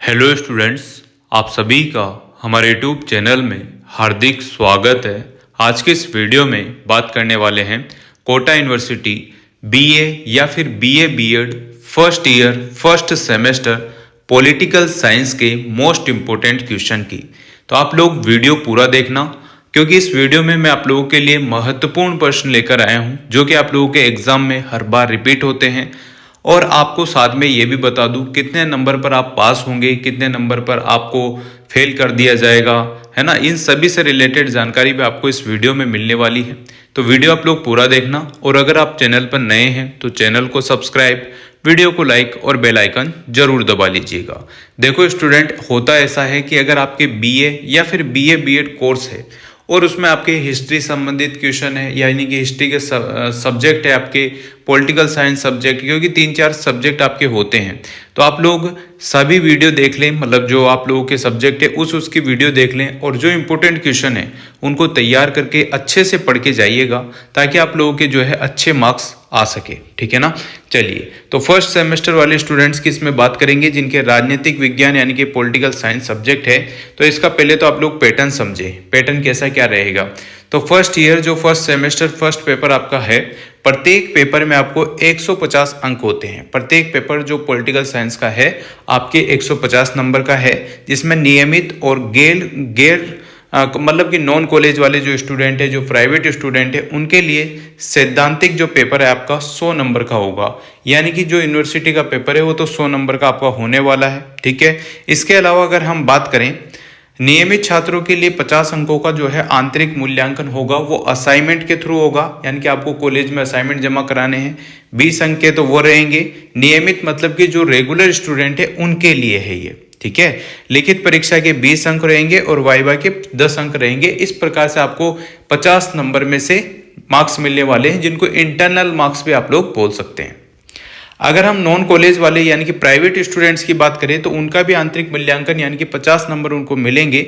Hello students, आप सभी का हमारे यूट्यूब चैनल में हार्दिक स्वागत है। आज के इस वीडियो में बात करने वाले हैं कोटा यूनिवर्सिटी बीए या फिर BA BEd first year first semester political science के मोस्ट इम्पोर्टेंट क्वेश्चन की। तो आप लोग वीडियो पूरा देखना, क्योंकि इस वीडियो में मैं आप लोगों के लिए महत्वपूर्ण प्रश्न लेकर आया हूं जो कि आप लोगों के एग्जाम में हर बार रिपीट होते हैं। और आपको साथ में ये भी बता दूं कितने नंबर पर आप पास होंगे, कितने नंबर पर आपको फेल कर दिया जाएगा, है ना। इन सभी से रिलेटेड जानकारी भी आपको इस वीडियो में मिलने वाली है। तो वीडियो आप लोग पूरा देखना, और अगर आप चैनल पर नए हैं तो चैनल को सब्सक्राइब, वीडियो को लाइक और बेल आइकन जरूर दबा लीजिएगा। देखो स्टूडेंट, होता ऐसा है कि अगर आपके बीए या फिर बीए बीएड कोर्स है और उसमें आपके हिस्ट्री संबंधित क्वेश्चन है, यानी कि हिस्ट्री के सब्जेक्ट है आपके, पॉलिटिकल साइंस सब्जेक्ट, क्योंकि 3-4 सब्जेक्ट आपके होते हैं, तो आप लोग सभी वीडियो देख लें। मतलब जो आप लोगों के सब्जेक्ट है उसकी वीडियो देख लें, और जो इंपॉर्टेंट क्वेश्चन है उनको तैयार करके अच्छे से पढ़ के जाइएगा, ताकि आप लोगों के जो है अच्छे मार्क्स आ सके, ठीक है ना। चलिए, तो फर्स्ट सेमेस्टर वाले स्टूडेंट्स की इसमें बात करेंगे जिनके राजनीतिक विज्ञान यानी कि पॉलिटिकल साइंस सब्जेक्ट है। तो इसका पहले तो आप लोग पैटर्न समझे, पैटर्न कैसा क्या रहेगा। तो फर्स्ट ईयर जो फर्स्ट सेमेस्टर फर्स्ट पेपर आपका है, प्रत्येक पेपर में आपको 150 अंक होते हैं। प्रत्येक पेपर जो पॉलिटिकल साइंस का है आपके 150 नंबर का है, जिसमें नियमित और गैर मतलब कि नॉन कॉलेज वाले जो स्टूडेंट है, जो प्राइवेट स्टूडेंट है, उनके लिए सैद्धांतिक जो पेपर है आपका 100 नंबर का होगा। यानी कि जो यूनिवर्सिटी का पेपर है वो तो 100 नंबर का आपका होने वाला है, ठीक है। इसके अलावा अगर हम बात करें, नियमित छात्रों के लिए 50 अंकों का जो है आंतरिक मूल्यांकन होगा, वो असाइनमेंट के थ्रू होगा। यानी कि आपको कॉलेज में असाइनमेंट जमा कराने हैं, 20 अंक के तो वो रहेंगे। नियमित मतलब कि जो रेगुलर स्टूडेंट है उनके लिए है ये, ठीक है। लिखित परीक्षा के 20 अंक रहेंगे और वाइवा के 10 अंक रहेंगे। इस प्रकार से आपको 50 नंबर में से मार्क्स मिलने वाले हैं, जिनको इंटरनल मार्क्स भी आप लोग बोल सकते हैं। अगर हम नॉन कॉलेज वाले यानी कि प्राइवेट स्टूडेंट्स की बात करें तो उनका भी आंतरिक मूल्यांकन यानी कि 50 नंबर उनको मिलेंगे,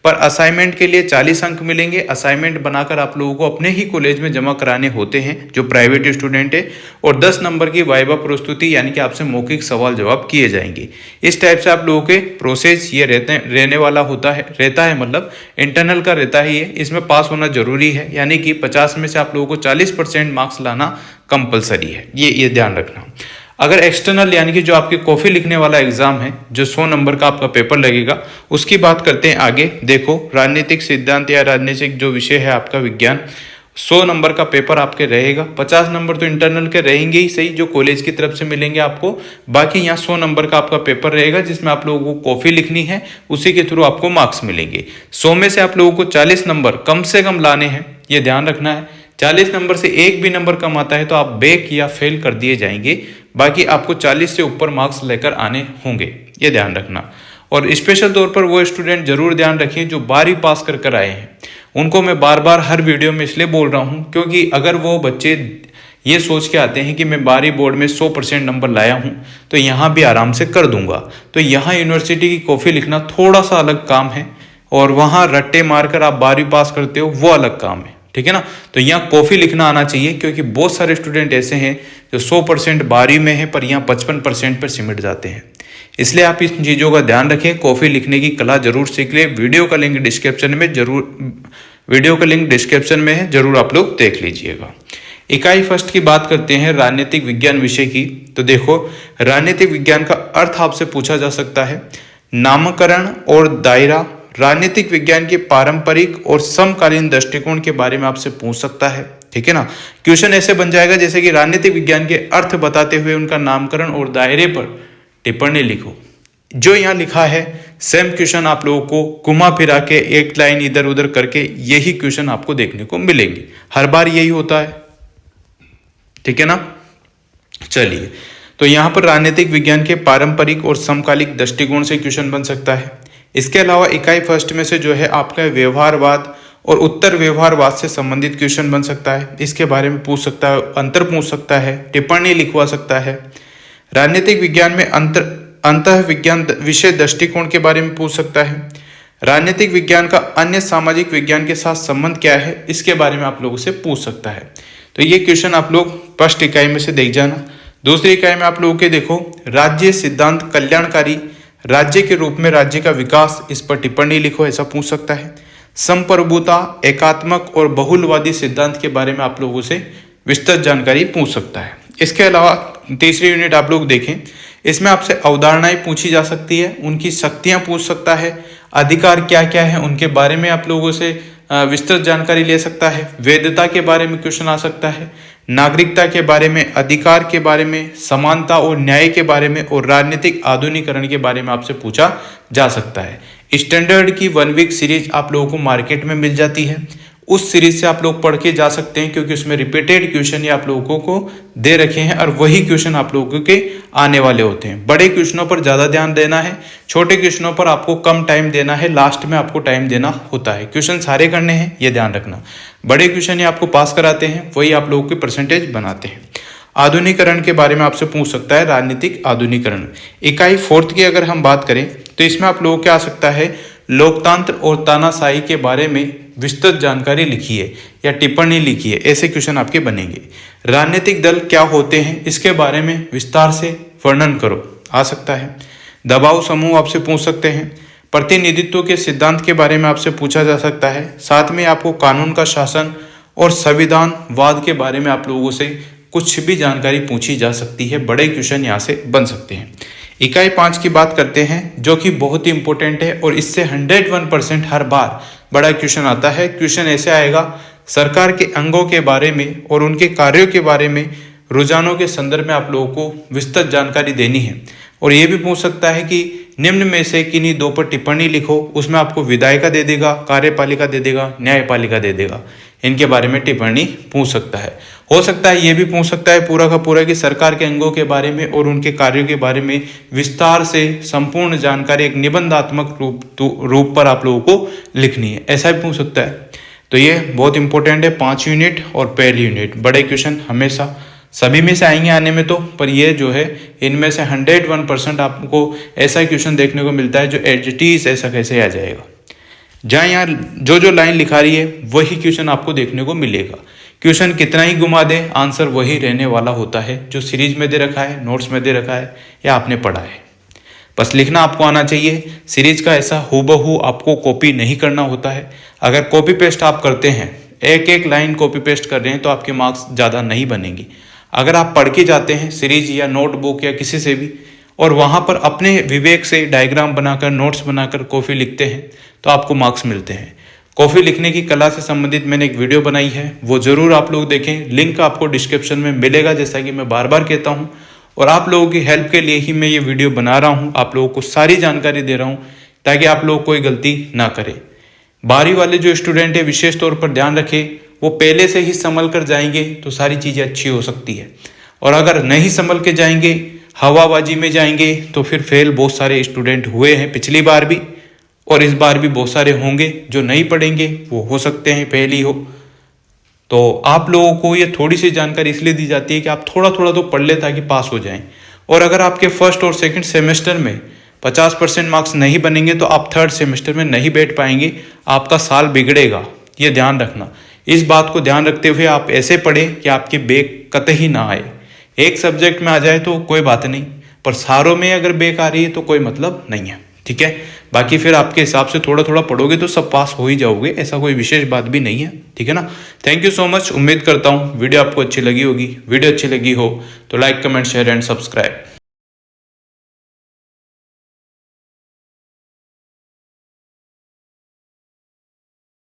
पर असाइनमेंट के लिए 40 अंक मिलेंगे। असाइनमेंट बनाकर आप लोगों को अपने ही कॉलेज में जमा कराने होते हैं जो प्राइवेट स्टूडेंट है, और 10 नंबर की वाइवा प्रस्तुति यानी कि आपसे मौखिक सवाल जवाब किए जाएंगे। इस टाइप से आप लोगों के प्रोसेस ये रहने वाला रहता है, मतलब इंटरनल का रहता ही है। इसमें पास होना जरूरी है, यानी कि 50 में से आप लोगों को 40% मार्क्स लाना कंपलसरी है, ये ध्यान रखना। अगर एक्सटर्नल यानी कि जो आपके कॉफी लिखने वाला एग्जाम है, जो 100 नंबर का आपका पेपर लगेगा, उसकी बात करते हैं आगे। देखो, राजनीतिक सिद्धांत या राजनीतिक जो विषय है आपका विज्ञान, 100 नंबर का पेपर आपके रहेगा। 50 नंबर तो इंटरनल के रहेंगे ही सही, जो कॉलेज की तरफ से मिलेंगे आपको। बाकी यहाँ 100 नंबर का आपका पेपर रहेगा, जिसमें आप लोगों को कॉफी लिखनी है, उसी के थ्रू आपको मार्क्स मिलेंगे। 100 में से आप लोगों को 40 नंबर कम से कम लाने हैं, ये ध्यान रखना है। 40 नंबर से एक भी नंबर कम आता है तो आप बैक या फेल कर दिए जाएंगे। बाकी आपको 40 से ऊपर मार्क्स लेकर आने होंगे, ये ध्यान रखना। और स्पेशल तौर पर वो स्टूडेंट जरूर ध्यान रखें जो 12वीं पास कर आए हैं। उनको मैं बार बार हर वीडियो में इसलिए बोल रहा हूँ, क्योंकि अगर वो बच्चे ये सोच के आते हैं कि मैं 12वीं बोर्ड में 100% नंबर लाया हूँ तो यहाँ भी आराम से कर दूंगा, तो यहाँ यूनिवर्सिटी की कॉपी लिखना थोड़ा सा अलग काम है, और वहाँ रट्टे मारकर आप 12वीं पास करते हो वो अलग काम है, ठीक है ना। तो यहाँ कॉफी लिखना आना चाहिए, क्योंकि बहुत सारे स्टूडेंट ऐसे हैं जो 100% 12वीं में है पर यहाँ 55% पर सिमट जाते हैं। इसलिए आप इन चीज़ों का ध्यान रखें, कॉफी लिखने की कला जरूर सीख लें। वीडियो का लिंक डिस्क्रिप्शन में है, जरूर आप लोग देख लीजिएगा। इकाई फर्स्ट की बात करते हैं राजनीतिक विज्ञान विषय की। तो देखो, राजनीतिक विज्ञान का अर्थ आपसे पूछा जा सकता है। नामकरण और दायरा राजनीतिक विज्ञान के पारंपरिक और समकालीन दृष्टिकोण के बारे में आपसे पूछ सकता है, ठीक है ना। क्वेश्चन ऐसे बन जाएगा जैसे कि राजनीतिक विज्ञान के अर्थ बताते हुए उनका नामकरण और दायरे पर टिप्पणी लिखो। जो यहाँ लिखा है सेम क्वेश्चन आप लोगों को घुमा फिरा के एक लाइन इधर उधर करके यही क्वेश्चन आपको देखने को मिलेंगे। हर बार यही होता है, ठीक है ना। चलिए, तो यहाँ पर राजनीतिक विज्ञान के पारंपरिक और समकालिक दृष्टिकोण से क्वेश्चन बन सकता है। इसके अलावा इकाई फर्स्ट में से जो है आपका व्यवहारवाद और उत्तर व्यवहारवाद से संबंधित क्वेश्चन बन सकता है। इसके बारे में पूछ सकता है, अंतर पूछ सकता है, टिप्पणी लिखवा सकता है। राजनीतिक विज्ञान में अंतः विज्ञान विषय दृष्टिकोण के बारे में पूछ सकता है। राजनीतिक विज्ञान का अन्य सामाजिक विज्ञान के साथ संबंध क्या है, इसके बारे में आप लोगों से पूछ सकता है। तो ये क्वेश्चन आप लोग फर्स्ट इकाई में से देख जाना। दूसरी इकाई में आप लोगों के देखो, राज्य सिद्धांत कल्याणकारी राज्य के रूप में राज्य का विकास, इस पर टिप्पणी लिखो, ऐसा पूछ सकता है। संप्रभुता, एकात्मक और बहुलवादी सिद्धांत के बारे में आप लोगों से विस्तृत जानकारी पूछ सकता है। इसके अलावा तीसरी यूनिट आप लोग देखें, इसमें आपसे अवधारणाएं पूछी जा सकती है, उनकी शक्तियां पूछ सकता है, अधिकार क्या क्या है उनके बारे में आप लोगों से विस्तृत जानकारी ले सकता है, वैधता के बारे में क्वेश्चन आ सकता है, नागरिकता के बारे में, अधिकार के बारे में, समानता और न्याय के बारे में और राजनीतिक आधुनिकीकरण के बारे में आपसे पूछा जा सकता है। स्टैंडर्ड की 1 वीक सीरीज आप लोगों को मार्केट में मिल जाती है, उस सीरीज से आप लोग पढ़ के जा सकते हैं, क्योंकि उसमें रिपीटेड क्वेश्चन आप लोगों को दे रखे हैं और वही क्वेश्चन आप लोगों के आने वाले होते हैं। बड़े क्वेश्चनों पर ज़्यादा ध्यान देना है, छोटे क्वेश्चनों पर आपको कम टाइम देना है, लास्ट में आपको टाइम देना होता है। क्वेश्चन सारे करने हैं, ये ध्यान रखना। बड़े क्वेश्चन ही आपको पास कराते हैं, वही आप लोगों की परसेंटेज बनाते हैं। आधुनिकीकरण के बारे में आपसे पूछ सकता है, राजनीतिक आधुनिकीकरण। इकाई 4th की अगर हम बात करें तो इसमें आप लोगों को क्या आ सकता है, लोकतंत्र और तानाशाही के बारे में विस्तृत जानकारी लिखिए या टिप्पणी लिखिए, ऐसे क्वेश्चन आपके बनेंगे। राजनीतिक दल क्या होते हैं, इसके बारे में विस्तार से वर्णन करो, आ सकता है। दबाव समूह आपसे पूछ सकते हैं। प्रतिनिधित्व के सिद्धांत के बारे में आपसे पूछा जा सकता है। साथ में आपको कानून का शासन और संविधानवाद के बारे में आप लोगों से कुछ भी जानकारी पूछी जा सकती है। बड़े क्वेश्चन यहाँ से बन सकते हैं। इकाई 5 की बात करते हैं, जो कि बहुत ही इंपॉर्टेंट है और इससे 101% हर बार बड़ा क्वेश्चन आता है। क्वेश्चन ऐसे आएगा, सरकार के अंगों के बारे में और उनके कार्यों के बारे में रुझानों के संदर्भ में आप लोगों को विस्तृत जानकारी देनी है। और ये भी पूछ सकता है कि निम्न में से किन्हीं 2 पर टिप्पणी लिखो, उसमें आपको विधायिका दे देगा, कार्यपालिका दे देगा, न्यायपालिका दे देगा, इनके बारे में टिप्पणी पूछ सकता है। हो सकता है ये भी पूछ सकता है पूरा का पूरा कि सरकार के अंगों के बारे में और उनके कार्यों के बारे में विस्तार से संपूर्ण जानकारी एक निबंधात्मक रूप पर आप लोगों को लिखनी है, ऐसा भी पूछ सकता है। तो ये बहुत इंपॉर्टेंट है, 5 यूनिट और पहली यूनिट। बड़े क्वेश्चन हमेशा सभी में से आएंगे आने में तो, पर ये जो है इनमें से 101% आपको ऐसा क्वेश्चन देखने को मिलता है जो एडजेक्टिव्स ऐसा कैसे आ जाएगा। जहाँ यहाँ जो लाइन लिखा रही है वही क्वेश्चन आपको देखने को मिलेगा। क्वेश्चन कितना ही घुमा दे, आंसर वही रहने वाला होता है जो सीरीज में दे रखा है, नोट्स में दे रखा है या आपने पढ़ा है। बस लिखना आपको आना चाहिए। सीरीज का ऐसा हूबहू आपको कॉपी नहीं करना होता है। अगर कॉपी पेस्ट आप करते हैं, एक एक लाइन कॉपी पेस्ट कर रहे हैं, तो आपके मार्क्स ज़्यादा नहीं बनेंगे। अगर आप पढ़ के जाते हैं सीरीज या नोटबुक या किसी से भी, और वहाँ पर अपने विवेक से डायग्राम बनाकर, नोट्स बनाकर कॉपी लिखते हैं, तो आपको मार्क्स मिलते हैं। कॉफी लिखने की कला से संबंधित मैंने एक वीडियो बनाई है, वो जरूर आप लोग देखें। लिंक आपको डिस्क्रिप्शन में मिलेगा, जैसा कि मैं बार बार कहता हूँ। और आप लोगों की हेल्प के लिए ही मैं ये वीडियो बना रहा हूँ, आप लोगों को सारी जानकारी दे रहा हूँ ताकि आप लोग कोई गलती ना करें। 12वीं वाले जो स्टूडेंट है विशेष तौर पर ध्यान रखें, वो पहले से ही संभल कर जाएंगे तो सारी चीज़ें अच्छी हो सकती है। और अगर नहीं संभल के जाएंगे, हवाबाजी में जाएंगे, तो फिर फेल बहुत सारे स्टूडेंट हुए हैं पिछली बार भी, और इस बार भी बहुत सारे होंगे। जो नहीं पढ़ेंगे वो हो सकते हैं फेल ही हो। तो आप लोगों को ये थोड़ी सी जानकारी इसलिए दी जाती है कि आप थोड़ा थोड़ा तो पढ़ लें ताकि पास हो जाएं। और अगर आपके फर्स्ट और सेकंड सेमेस्टर में 50% मार्क्स नहीं बनेंगे तो आप थर्ड सेमेस्टर में नहीं बैठ पाएंगे, आपका साल बिगड़ेगा। ये ध्यान रखना। इस बात को ध्यान रखते हुए आप ऐसे पढ़ें कि आपके बैक कतई ना आए। एक सब्जेक्ट में आ जाए तो कोई बात नहीं, पर सारों में अगर बैक आ रही है तो कोई मतलब नहीं है, ठीक है। बाकी फिर आपके हिसाब से थोड़ा थोड़ा पढ़ोगे तो सब पास हो ही जाओगे, ऐसा कोई विशेष बात भी नहीं है, ठीक है ना। Thank you so much. उम्मीद करता हूँ वीडियो आपको अच्छी लगी होगी। वीडियो अच्छी लगी हो तो like, comment, share and subscribe.